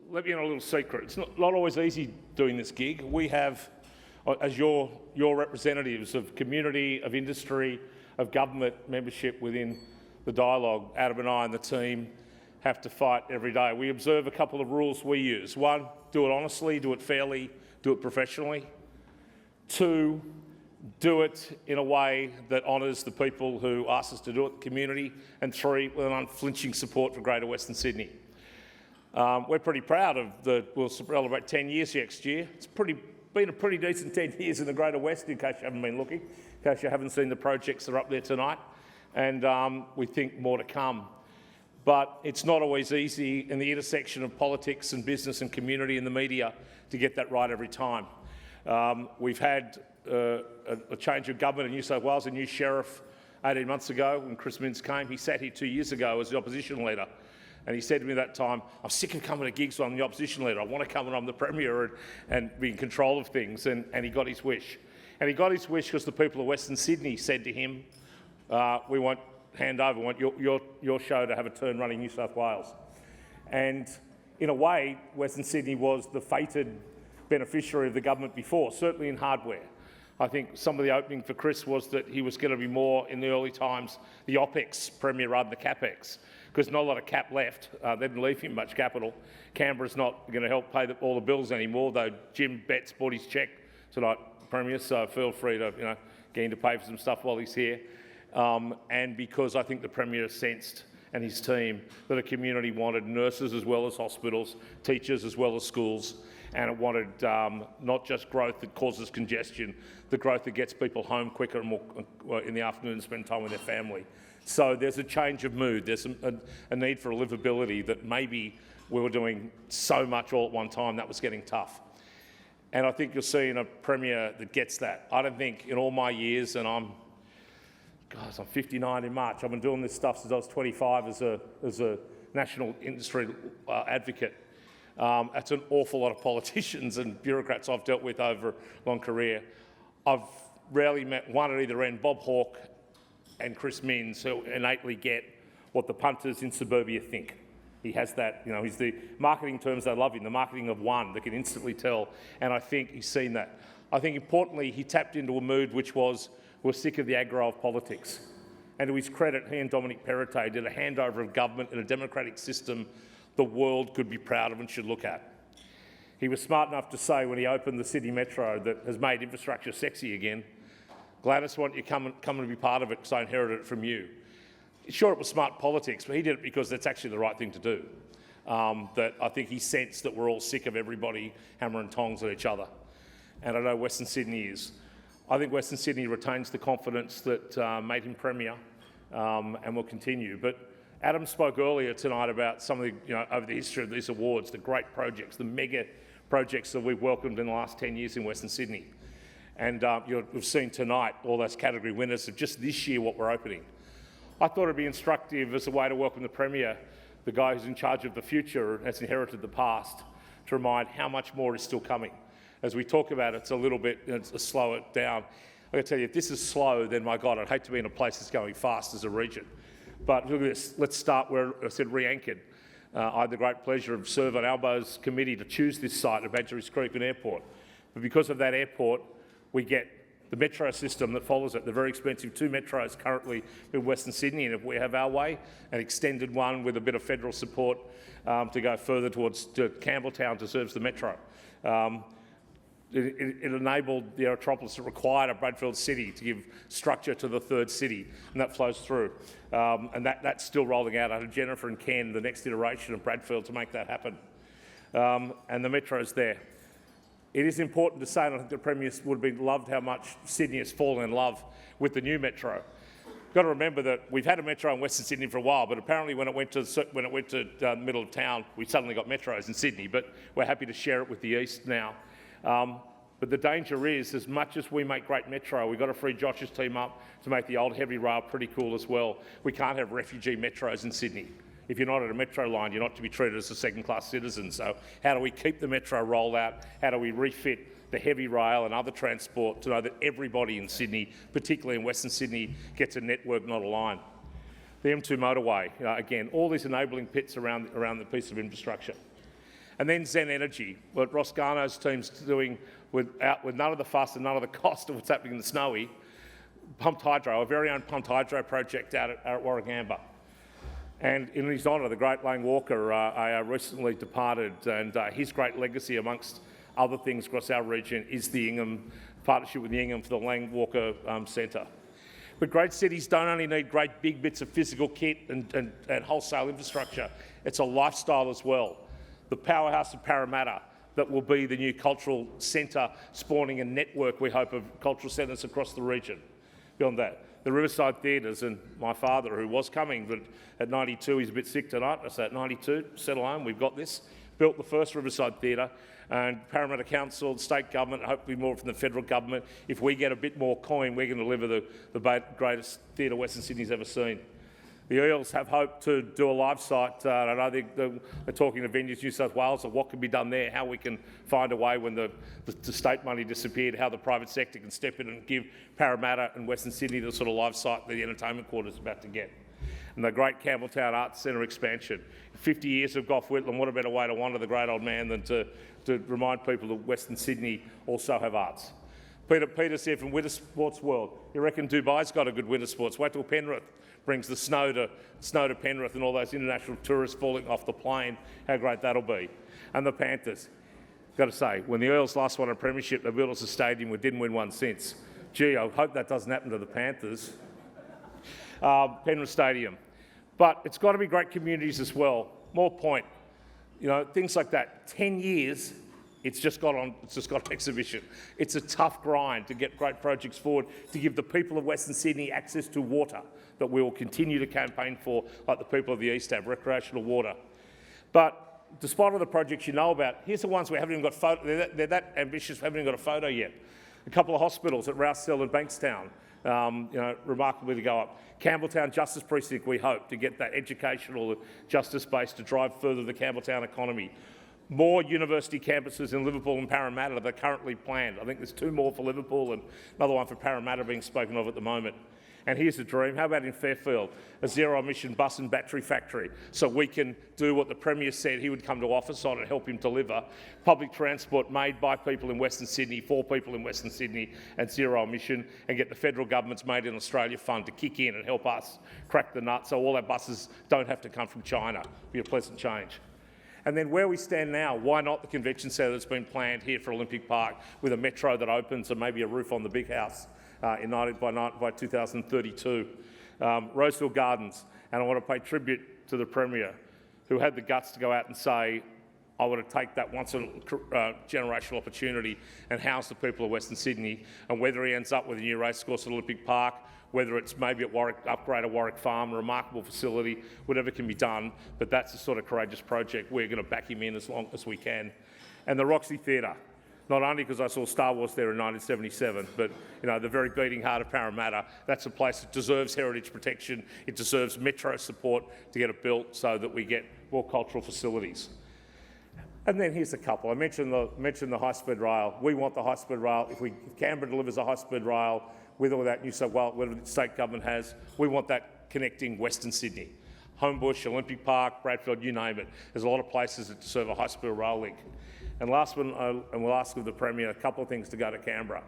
let me in on a little secret. It's not always easy doing this gig. We have, as your representatives of community, of industry, of government membership within the dialogue, Adam and I and the team have to fight every day. We observe a couple of rules we use. One, do it honestly, do it fairly, do it professionally. Two, do it in a way that honours the people who asked us to do it, the community. And three, with an unflinching support for Greater Western Sydney. We're pretty proud of we'll celebrate 10 years next year. It's been a pretty decent 10 years in the Greater West, in case you haven't been looking, in case you haven't seen the projects that are up there tonight. And we think more to come. But it's not always easy in the intersection of politics and business and community and the media to get that right every time. We've had a change of government in New South Wales, a new sheriff 18 months ago when Chris Minns came. He sat here 2 years ago as the opposition leader. And he said to me that time, I'm sick of coming to gigs when I'm the opposition leader. I want to come when I'm the Premier and be in control of things. And he got his wish. And he got his wish because the people of Western Sydney said to him, we won't hand over, we want your show to have a turn running New South Wales. And in a way, Western Sydney was the fated beneficiary of the government before, certainly in hardware. I think some of the opening for Chris was that he was going to be more, in the early times, the OPEX Premier rather than the CapEx, because not a lot of cap left. They didn't leave him much capital. Canberra's not going to help pay all the bills anymore, though Jim Betts bought his cheque tonight, Premier, so feel free to get him to pay for some stuff while he's here. And because I think the Premier sensed, and his team, that a community wanted nurses as well as hospitals, teachers as well as schools, and it wanted not just growth that causes congestion, the growth that gets people home quicker and more in the afternoon and spend time with their family. So there's a change of mood. There's a need for a livability that maybe we were doing so much all at one time that was getting tough. And I think you're seeing a Premier that gets that. I don't think in all my years, and I'm 59 in March. I've been doing this stuff since I was 25 as a national industry advocate. That's an awful lot of politicians and bureaucrats I've dealt with over a long career. I've rarely met one at either end, Bob Hawke and Chris Minns, who innately get what the punters in suburbia think. He has that, he's the marketing terms they love him, the marketing of one that can instantly tell, and I think he's seen that. I think importantly, he tapped into a mood which was, we're sick of the aggro of politics. And to his credit, he and Dominic Perrottet did a handover of government in a democratic system the world could be proud of and should look at. He was smart enough to say when he opened the City Metro that has made infrastructure sexy again, Gladys, want you coming to be part of it because I inherited it from you. Sure, it was smart politics, but he did it because that's actually the right thing to do. That I think he sensed that we're all sick of everybody hammering tongs at each other. And I know Western Sydney is. I think Western Sydney retains the confidence that made him Premier and will continue. But Adam spoke earlier tonight about some of the, over the history of these awards, the great projects, the mega projects that we've welcomed in the last 10 years in Western Sydney. And we've seen tonight all those category winners of just this year what we're opening. I thought it'd be instructive as a way to welcome the Premier, the guy who's in charge of the future and has inherited the past, to remind how much more is still coming. As we talk about it, it's a little bit, slow it down. I've got to tell you, if this is slow, then my God, I'd hate to be in a place that's going fast as a region. But look at this, let's start where I said re-anchored. I had the great pleasure of serving on Albo's committee to choose this site at Badgerys Creek Airport. But because of that airport, we get the metro system that follows it, the very expensive 2 metros currently in Western Sydney, and if we have our way, an extended one with a bit of federal support to go further towards Campbelltown to serve the metro. It enabled the Aerotropolis that required a Bradfield City to give structure to the third city, and that flows through. And that's still rolling out under Jennifer and Ken, the next iteration of Bradfield, to make that happen. And the metro's there. It is important to say, and I think the Premier would have loved how much Sydney has fallen in love with the new metro. You've got to remember that we've had a metro in Western Sydney for a while, but apparently when it went to the middle of town, we suddenly got metros in Sydney, but we're happy to share it with the east now. But the danger is, as much as we make great metro, we've got to free Josh's team up to make the old heavy rail pretty cool as well. We can't have refugee metros in Sydney. If you're not at a metro line, you're not to be treated as a second-class citizen. So how do we keep the metro rollout? How do we refit the heavy rail and other transport to know that everybody in Sydney, particularly in Western Sydney, gets a network, not a line? The M2 motorway, again, all these enabling bits around the piece of infrastructure. And then Zen Energy, what Ross Garno's team's doing with none of the fuss and none of the cost of what's happening in the Snowy, pumped hydro, our very own pumped hydro project out at Warragamba. And in his honour, the great Lang Walker recently departed, and his great legacy, amongst other things across our region, is the Ingham partnership with the Ingham for the Lang Walker Centre. But great cities don't only need great big bits of physical kit and wholesale infrastructure, it's a lifestyle as well. The powerhouse of Parramatta that will be the new cultural centre, spawning a network, we hope, of cultural centres across the region. Beyond that, the Riverside Theatres, and my father, who was coming, but at 92, he's a bit sick tonight. I say at 92, settle home, we've got this. Built the first Riverside Theatre, and Parramatta Council, the state government, hopefully more from the federal government. If we get a bit more coin, we're going to deliver the greatest theatre Western Sydney's ever seen. The Eels have hoped to do a live site. I know they're talking to Venues New South Wales of what can be done there, how we can find a way when the state money disappeared, how the private sector can step in and give Parramatta and Western Sydney the sort of live site that the entertainment quarter is about to get. And the great Campbelltown Arts Centre expansion. 50 years of Gough Whitlam, what a better way to honour the great old man than to remind people that Western Sydney also have arts. Peter's here from Winter Sports World. You reckon Dubai's got a good winter sports? Wait till Penrith brings the snow to Penrith and all those international tourists falling off the plane. How great that'll be. And the Panthers. Got to say, when the Eels last won a premiership, they built us a stadium. We didn't win one since. Gee, I hope that doesn't happen to the Panthers. Penrith Stadium. But it's got to be great communities as well. More point, you know, things like that. 10 years, it's just got on exhibition. It's a tough grind to get great projects forward, to give the people of Western Sydney access to water that we will continue to campaign for, like the people of the East have, recreational water. But despite all the projects you know about, here's the ones we haven't even got photo. They're that ambitious, we haven't even got a photo yet. A couple of hospitals at Rouse Hill and Bankstown, remarkably to go up. Campbelltown Justice Precinct, we hope, to get that educational justice base to drive further the Campbelltown economy. More university campuses in Liverpool and Parramatta that are currently planned. I think there's 2 more for Liverpool and another one for Parramatta being spoken of at the moment. And here's a dream. How about in Fairfield, a zero-emission bus and battery factory, so we can do what the Premier said he would come to office on and help him deliver. Public transport made by people in Western Sydney, for people in Western Sydney, and zero emission, and get the federal government's Made in Australia fund to kick in and help us crack the nut so all our buses don't have to come from China. It'll be a pleasant change. And then where we stand now, why not the convention centre that's been planned here for Olympic Park with a metro that opens and maybe a roof on the big house by 2032. Roseville Gardens, and I want to pay tribute to the Premier, who had the guts to go out and say, I want to take that once-in-a-generational opportunity and house the people of Western Sydney, and whether he ends up with a new racecourse at Olympic Park, whether it's maybe at Warwick, upgrade of Warwick Farm, a remarkable facility, whatever can be done, but that's the sort of courageous project we're going to back him in as long as we can. And the Roxy Theatre, not only because I saw Star Wars there in 1977, but the very beating heart of Parramatta. That's a place that deserves heritage protection. It deserves metro support to get it built so that we get more cultural facilities. And then here's a couple. I mentioned the high-speed rail. We want the high-speed rail. If Canberra delivers a high-speed rail, with or without New South Wales, whatever the state government has, we want that connecting Western Sydney. Homebush, Olympic Park, Bradfield, you name it. There's a lot of places that deserve a high-speed rail link. And last one, and we'll ask of the Premier a couple of things to go to Canberra.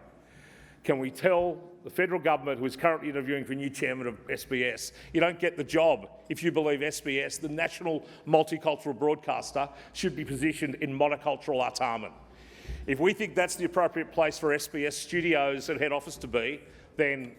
Can we tell the federal government, who is currently interviewing for a new chairman of SBS, you don't get the job if you believe SBS, the national multicultural broadcaster, should be positioned in monocultural Artarmon. If we think that's the appropriate place for SBS studios and head office to be, then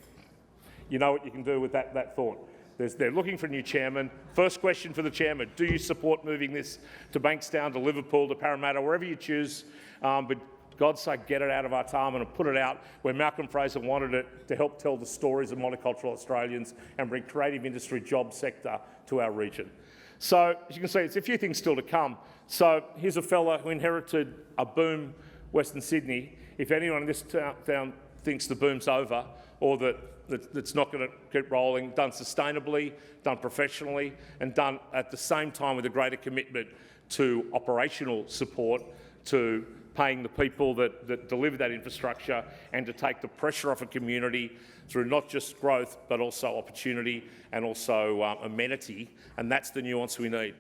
you know what you can do with that thought. They're looking for a new chairman. First question for the chairman, do you support moving this to Bankstown, to Liverpool, to Parramatta, wherever you choose? But God's sake, get it out of Artarmon and put it out where Malcolm Fraser wanted it, to help tell the stories of multicultural Australians and bring creative industry job sector to our region. So, as you can see, it's a few things still to come. So here's a fella who inherited a boom Western Sydney. If anyone in this town thinks the boom's over, or that it's not going to keep rolling, done sustainably, done professionally, and done at the same time with a greater commitment to operational support, to paying the people that deliver that infrastructure, and to take the pressure off a community through not just growth but also opportunity and also amenity, and that's the nuance we need.